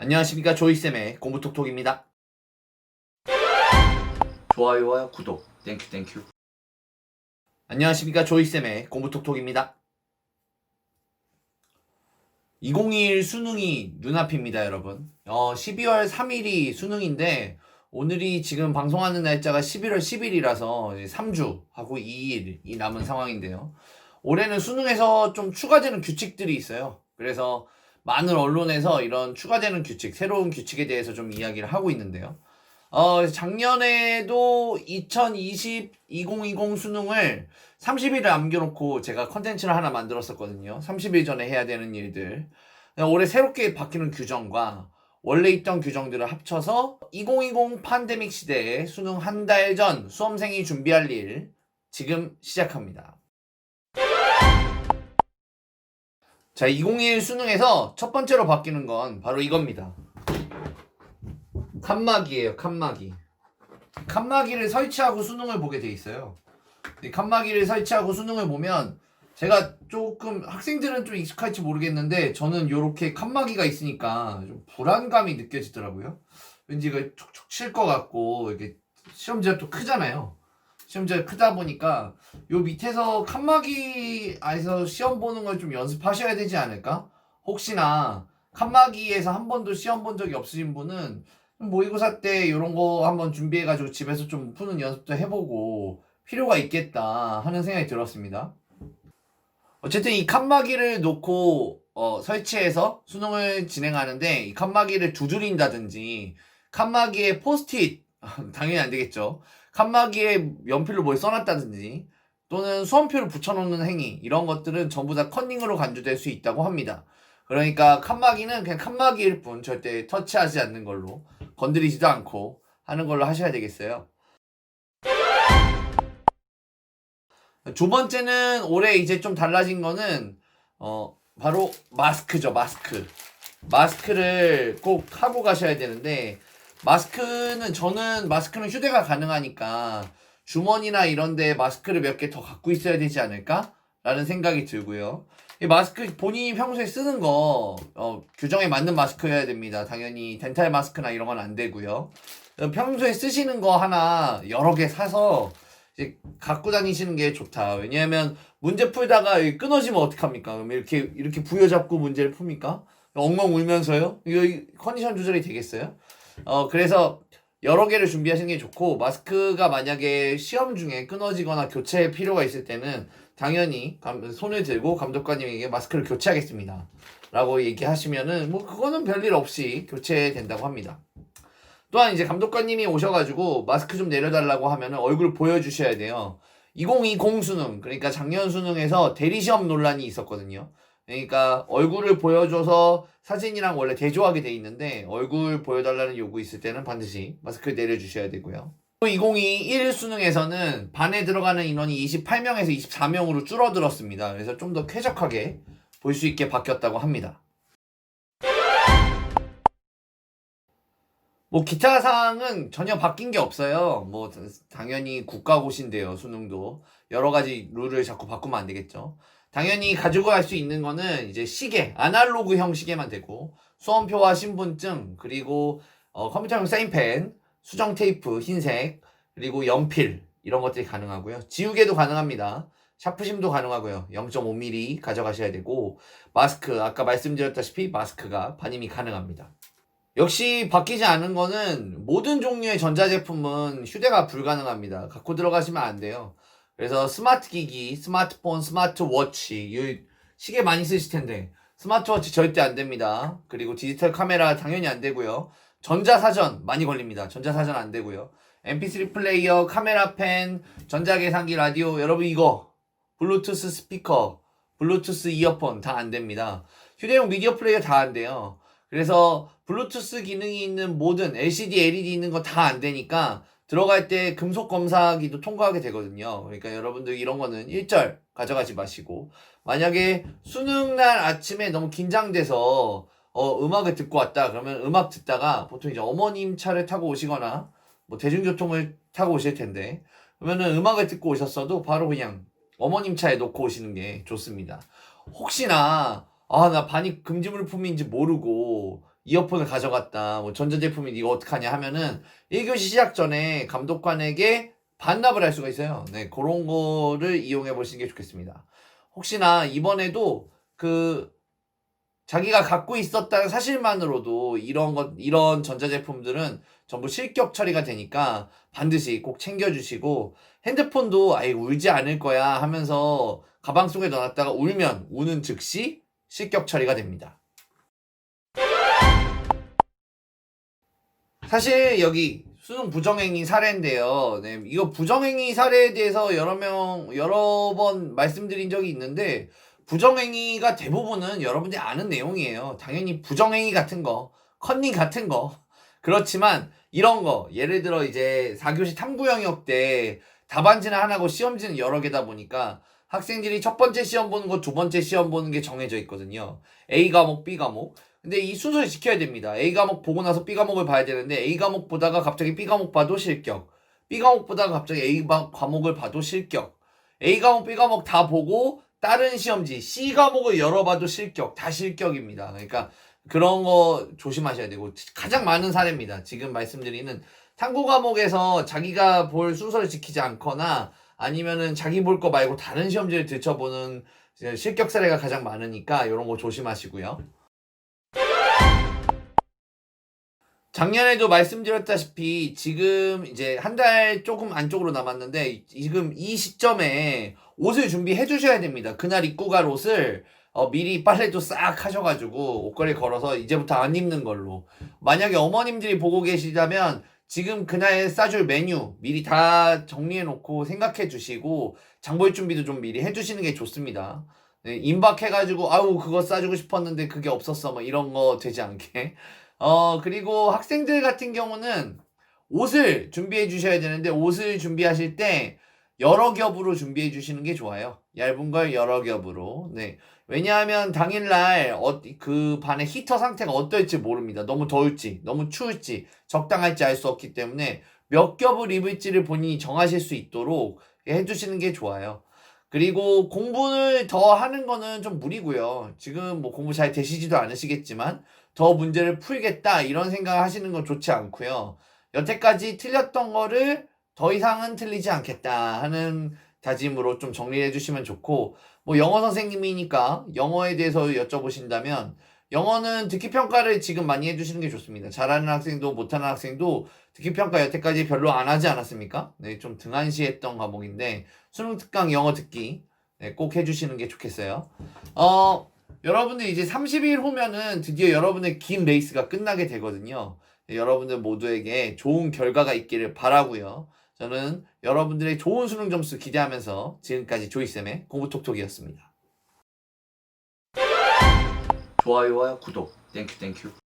안녕하십니까, 조이쌤의 공부톡톡입니다. 좋아요와 구독 땡큐. 안녕하십니까, 조이쌤의 공부톡톡입니다. 2021 수능이 눈앞입니다, 여러분. 12월 3일이 수능인데 오늘이 지금 방송하는 날짜가 11월 10일이라서 3주하고 2일이 남은 상황인데요. 올해는 수능에서 좀 추가되는 규칙들이 있어요. 그래서 많은 언론에서 이런 추가되는 규칙, 새로운 규칙에 대해서 좀 이야기를 하고 있는데요. 작년에도 2020 수능을 30일을 남겨놓고 제가 컨텐츠를 하나 만들었었거든요. 30일 전에 해야 되는 일들. 올해 새롭게 바뀌는 규정과 원래 있던 규정들을 합쳐서 2020 팬데믹 시대에 수능 한 달 전 수험생이 준비할 일 지금 시작합니다. 자, 2021 수능에서 첫 번째로 바뀌는 건 바로 이겁니다. 칸막이에요, 칸막이. 칸막이를 설치하고 수능을 보게 돼 있어요. 칸막이를 설치하고 수능을 보면 제가 조금 학생들은 좀 익숙할지 모르겠는데 저는 요렇게 칸막이가 있으니까 좀 불안감이 느껴지더라고요. 왠지 이거 툭툭 칠 것 같고 이렇게 시험지가 또 크잖아요. 시험지가 크다 보니까 요 밑에서 칸막이 안에서 시험 보는 걸 좀 연습하셔야 되지 않을까? 혹시나 칸막이에서 한 번도 시험 본 적이 없으신 분은 모의고사 때 이런 거 한번 준비해가지고 집에서 좀 푸는 연습도 해보고 필요가 있겠다 하는 생각이 들었습니다. 어쨌든 이 칸막이를 놓고 설치해서 수능을 진행하는데 이 칸막이를 두드린다든지 칸막이에 포스트잇 당연히 안 되겠죠. 칸막이에 연필로 뭘 써놨다든지 또는 수험표를 붙여놓는 행위 이런 것들은 전부 다 컨닝으로 간주될 수 있다고 합니다. 그러니까 칸막이는 그냥 칸막이일 뿐 절대 터치하지 않는 걸로 건드리지도 않고 하는 걸로 하셔야 되겠어요. 두 번째는 올해 이제 좀 달라진 거는 바로 마스크죠. 마스크를 꼭 하고 가셔야 되는데 저는 마스크는 휴대가 가능하니까 주머니나 이런 데 마스크를 몇 개 더 갖고 있어야 되지 않을까? 라는 생각이 들고요. 이 마스크 본인이 평소에 쓰는 거 규정에 맞는 마스크여야 됩니다. 당연히 덴탈 마스크나 이런 건 안 되고요. 평소에 쓰시는 거 하나 여러 개 사서 이제 갖고 다니시는 게 좋다. 왜냐하면 문제 풀다가 끊어지면 어떡합니까? 그럼 이렇게 부여잡고 문제를 풉니까? 엉엉 울면서요? 이거 컨디션 조절이 되겠어요? 그래서 여러 개를 준비하시는 게 좋고 마스크가 만약에 시험 중에 끊어지거나 교체 필요가 있을 때는 당연히 손을 들고 감독관님에게 마스크를 교체하겠습니다 라고 얘기하시면은 뭐 그거는 별일 없이 교체된다고 합니다. 또한 이제 감독관님이 오셔가지고 마스크 좀 내려달라고 하면은 얼굴 보여주셔야 돼요. 2020 수능, 그러니까 작년 수능에서 대리시험 논란이 있었거든요. 그러니까 얼굴을 보여줘서 사진이랑 원래 대조하게 돼 있는데 얼굴 보여달라는 요구 있을 때는 반드시 마스크 내려주셔야 되고요. 2021 수능에서는 반에 들어가는 인원이 28명에서 24명으로 줄어들었습니다. 그래서 좀 더 쾌적하게 볼 수 있게 바뀌었다고 합니다. 뭐 기타 사항은 전혀 바뀐 게 없어요. 뭐 당연히 국가고시인데요. 수능도 여러 가지 룰을 자꾸 바꾸면 안 되겠죠. 당연히 가지고 갈 수 있는 거는 이제 시계, 아날로그형 시계만 되고 수험표와 신분증 그리고 컴퓨터용 사인펜, 수정 테이프 흰색 그리고 연필 이런 것들이 가능하고요. 지우개도 가능합니다. 샤프심도 가능하고요. 0.5mm 가져가셔야 되고 마스크 아까 말씀드렸다시피 마스크가 반입이 가능합니다. 역시 바뀌지 않은 거는 모든 종류의 전자제품은 휴대가 불가능합니다. 갖고 들어가시면 안 돼요. 그래서 스마트 기기, 스마트폰, 스마트워치, 시계 많이 쓰실 텐데 스마트워치 절대 안 됩니다. 그리고 디지털 카메라 당연히 안 되고요. 전자사전 많이 걸립니다. 전자사전 안 되고요. mp3 플레이어, 카메라 펜, 전자계산기, 라디오 여러분 이거 블루투스 스피커, 블루투스 이어폰 다 안 됩니다. 휴대용 미디어 플레이어 다 안 돼요. 그래서 블루투스 기능이 있는 모든 LCD, LED 있는 거 다 안 되니까 들어갈 때 금속 검사기도 통과하게 되거든요. 그러니까 여러분들 이런 거는 일절 가져가지 마시고 만약에 수능날 아침에 너무 긴장돼서 음악을 듣고 왔다 그러면 음악 듣다가 보통 이제 어머님 차를 타고 오시거나 뭐 대중교통을 타고 오실 텐데 그러면은 음악을 듣고 오셨어도 바로 그냥 어머님 차에 놓고 오시는 게 좋습니다. 혹시나 나 반입 금지물품인지 모르고 이어폰을 가져갔다. 뭐 전자제품이 이거 어떡하냐 하면은 1교시 시작 전에 감독관에게 반납을 할 수가 있어요. 네, 그런 거를 이용해 보시는 게 좋겠습니다. 혹시나 이번에도 자기가 갖고 있었다는 사실만으로도 이런 전자제품들은 전부 실격 처리가 되니까 반드시 꼭 챙겨주시고, 핸드폰도 아예 울지 않을 거야 하면서 가방 속에 넣어놨다가 울면 우는 즉시 실격 처리가 됩니다. 사실 여기 수능 부정행위 사례인데요. 네, 이거 부정행위 사례에 대해서 여러 번 말씀드린 적이 있는데, 부정행위가 대부분은 여러분들이 아는 내용이에요. 당연히 부정행위 같은 거, 컨닝 같은 거. 그렇지만 이런 거, 예를 들어 이제 4교시 탐구 영역 때 답안지는 하나고 시험지는 여러 개다 보니까 학생들이 첫 번째 시험 보는 거, 두 번째 시험 보는 게 정해져 있거든요. A 과목, B 과목. 근데 이 순서를 지켜야 됩니다. A 과목 보고 나서 B 과목을 봐야 되는데, A 과목 보다가 갑자기 B 과목 봐도 실격. B 과목 보다가 갑자기 A 과목을 봐도 실격. A 과목, B 과목 다 보고 다른 시험지 C 과목을 열어봐도 실격. 다 실격입니다. 그러니까 그런 거 조심하셔야 되고, 가장 많은 사례입니다. 지금 말씀드리는 탐구 과목에서 자기가 볼 순서를 지키지 않거나 아니면은 자기 볼 거 말고 다른 시험지를 들춰보는 실격 사례가 가장 많으니까 이런 거 조심하시고요. 작년에도 말씀드렸다시피 지금 이제 한 달 조금 안쪽으로 남았는데, 지금 이 시점에 옷을 준비해 주셔야 됩니다. 그날 입고 갈 옷을 미리 빨래도 싹 하셔가지고 옷걸이 걸어서 이제부터 안 입는 걸로. 만약에 어머님들이 보고 계시다면 지금 그날 싸줄 메뉴 미리 다 정리해 놓고 생각해 주시고 장볼 준비도 좀 미리 해 주시는 게 좋습니다. 네, 임박해가지고 아우 그거 싸주고 싶었는데 그게 없었어 뭐 이런 거 되지 않게. 그리고 학생들 같은 경우는 옷을 준비해 주셔야 되는데, 옷을 준비하실 때 여러 겹으로 준비해 주시는 게 좋아요. 얇은 걸 여러 겹으로. 네. 왜냐하면 당일날 그 반의 히터 상태가 어떨지 모릅니다. 너무 더울지, 너무 추울지, 적당할지 알 수 없기 때문에 몇 겹을 입을지를 본인이 정하실 수 있도록 해주시는 게 좋아요. 그리고 공부를 더 하는 거는 좀 무리고요. 지금 뭐 공부 잘 되시지도 않으시겠지만 더 문제를 풀겠다 이런 생각을 하시는 건 좋지 않고요. 여태까지 틀렸던 거를 더 이상은 틀리지 않겠다 하는 다짐으로 좀 정리해 주시면 좋고, 뭐 영어 선생님이니까 영어에 대해서 여쭤보신다면 영어는 듣기평가를 지금 많이 해주시는 게 좋습니다. 잘하는 학생도 못하는 학생도 듣기평가 여태까지 별로 안 하지 않았습니까? 네, 좀 등한시했던 과목인데 수능 특강 영어 듣기 네, 꼭 해주시는 게 좋겠어요. 여러분들 이제 30일 후면은 드디어 여러분의 긴 레이스가 끝나게 되거든요. 네, 여러분들 모두에게 좋은 결과가 있기를 바라고요. 저는 여러분들의 좋은 수능 점수 기대하면서 지금까지 조이쌤의 공부톡톡이었습니다. 좋아요와 구독 땡큐.